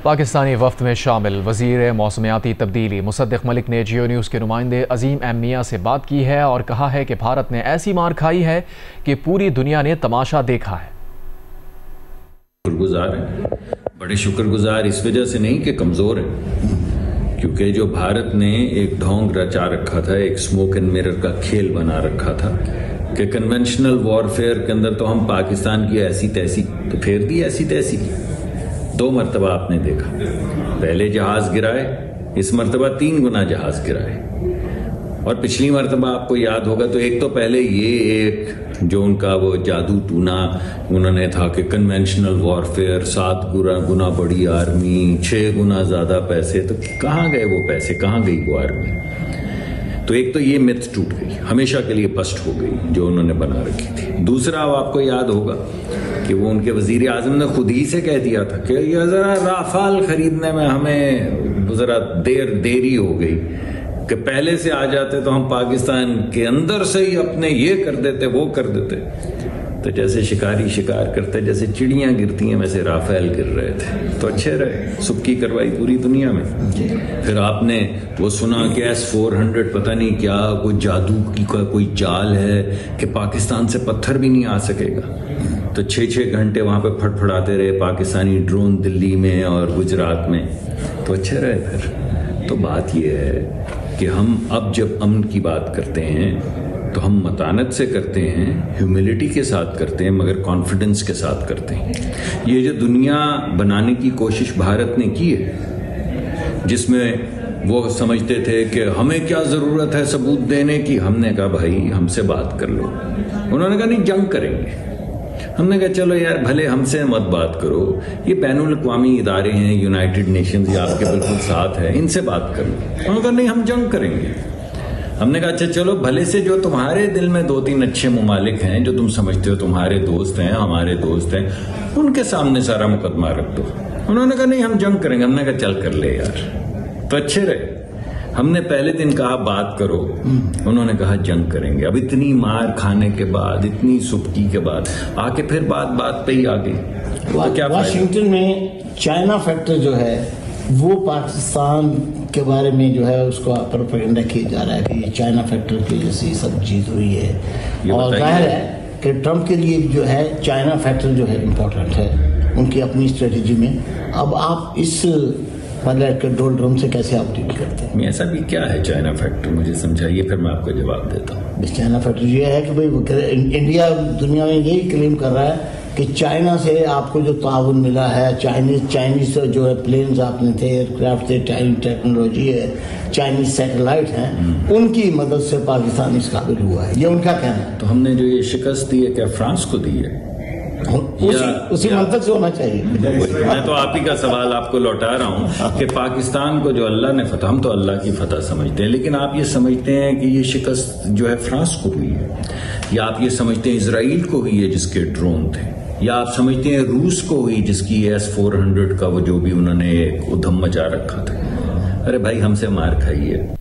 पाकिस्तानी वफ्द में शामिल वज़ीर मौसमियाती तब्दीली मुसद्दिक़ मलिक ने जियो न्यूज़ के नुमाइंदे अजीम एम मियां से बात की है और कहा है कि भारत ने ऐसी मार खाई है कि पूरी दुनिया ने तमाशा देखा है। शुक्रगुजार हैं, बड़े शुक्रगुजार इस वजह से नहीं कि कमज़ोर है, क्योंकि जो भारत ने एक ढोंग रचा रखा था, एक स्मोक एंड मिरर का खेल बना रखा था कि कन्वेंशनल वॉरफेयर के अंदर तो हम पाकिस्तान की ऐसी तैसी तो फेर दी, ऐसी तैसी 2 मरतबा आपने देखा। पहले जहाज गिराए, इस मरतबा 3 गुना जहाज गिराए। और पिछली मरतबा आपको याद होगा तो एक तो पहले ये एक जो उनका वो जादू टूना उन्होंने था कि कन्वेंशनल वॉरफेयर 7 गुना बड़ी आर्मी, 6 गुना ज्यादा पैसे। तो कहाँ गए वो पैसे, कहाँ गई वो आर्मी? तो एक तो ये मिथ टूट गई, हमेशा के लिए बस्ट हो गई जो उन्होंने बना रखी थी। दूसरा, अब आपको याद होगा कि वो उनके वजीर आजम ने खुद ही से कह दिया था कि ये जरा राफाल खरीदने में हमें जरा देरी हो गई, कि पहले से आ जाते तो हम पाकिस्तान के अंदर से ही अपने ये कर देते, वो कर देते। तो जैसे शिकारी शिकार करते, जैसे चिड़ियां गिरती हैं, वैसे राफेल गिर रहे थे। तो अच्छे रहे, सुक्की करवाई पूरी दुनिया में। फिर आपने वो सुना कि S-400 पता नहीं क्या कोई जादू की कोई जाल है कि पाकिस्तान से पत्थर भी नहीं आ सकेगा। तो 6-6 घंटे वहां पे फटफड़ाते रहे पाकिस्तानी ड्रोन दिल्ली में और गुजरात में। तो अच्छे रहे। फिर तो बात यह है कि हम अब जब अमन की बात करते हैं तो हम मतानत से करते हैं, ह्यूमिलिटी के साथ करते हैं, मगर कॉन्फिडेंस के साथ करते हैं। ये जो दुनिया बनाने की कोशिश भारत ने की है, जिसमें वो समझते थे कि हमें क्या ज़रूरत है सबूत देने की, हमने कहा भाई हमसे बात कर लो। उन्होंने कहा नहीं, जंग करेंगे। हमने कहा चलो यार भले हमसे मत बात करो, ये बैनुल अक़वामी इदारे हैं, यूनाइटेड नेशंस, ये आपके बिल्कुल साथ है, इनसे बात कर लो। उन्होंने कहा नहीं, हम जंग करेंगे। हमने कहा अच्छा चलो भले से जो तुम्हारे दिल में 2-3 अच्छे मुमालिक हैं, जो तुम समझते हो तुम्हारे दोस्त हैं, हमारे दोस्त हैं, उनके सामने सारा मुकदमा रख दो। उन्होंने कहा नहीं, हम जंग करेंगे। हमने कहा चल कर ले यार। तो अच्छे रहे। हमने पहले दिन कहा बात करो, उन्होंने कहा जंग करेंगे। अब इतनी मार खाने के बाद, इतनी सुबकी के बाद आके फिर बात पे ही आ गई। तो क्या वाशिंगटन में चाइना फैक्टर जो है वो पाकिस्तान के बारे में जो है उसको प्रोपेगेंडा किया जा रहा है कि ये चाइना फैक्टर की जैसी सब चीज हुई है। और जाहिर है कि ट्रंप के लिए जो है चाइना फैक्टर जो है इम्पोर्टेंट है उनकी अपनी स्ट्रेटेजी में। अब आप इस के डोलड्रम से कैसे आप डील करते हैं? ऐसा भी क्या है चाइना फैक्टर, मुझे समझाइए, फिर मैं आपको जवाब देता हूँ। चाइना फैक्टर ये है कि भाई इंडिया दुनिया में यही क्लेम कर रहा है कि चाइना से आपको जो ताउन मिला है, चाइनीज जो है प्लेन्स आपने थे, एयरक्राफ्ट थे, चाइनीज टेक्नोलॉजी है, चाइनीज सैटेलाइट हैं, उनकी मदद से पाकिस्तान इस काबिल हुआ है, ये उनका कहना है। तो हमने जो ये शिकस्त दी है क्या फ्रांस को दी है? उसी मंतक से होना चाहिए। मैं तो आप ही का सवाल आपको लौटा रहा हूँ कि पाकिस्तान को जो अल्लाह ने फतह, हम तो अल्लाह की फतह समझते हैं, लेकिन आप ये समझते हैं कि ये शिकस्त जो है फ्रांस को हुई है, या आप ये समझते हैं इजराइल को हुई है जिसके ड्रोन थे, या आप समझते हैं रूस को हुई जिसकी S-400 का वो जो भी उन्होंने उधम मचा रखा था। अरे भाई हमसे मार खाई है।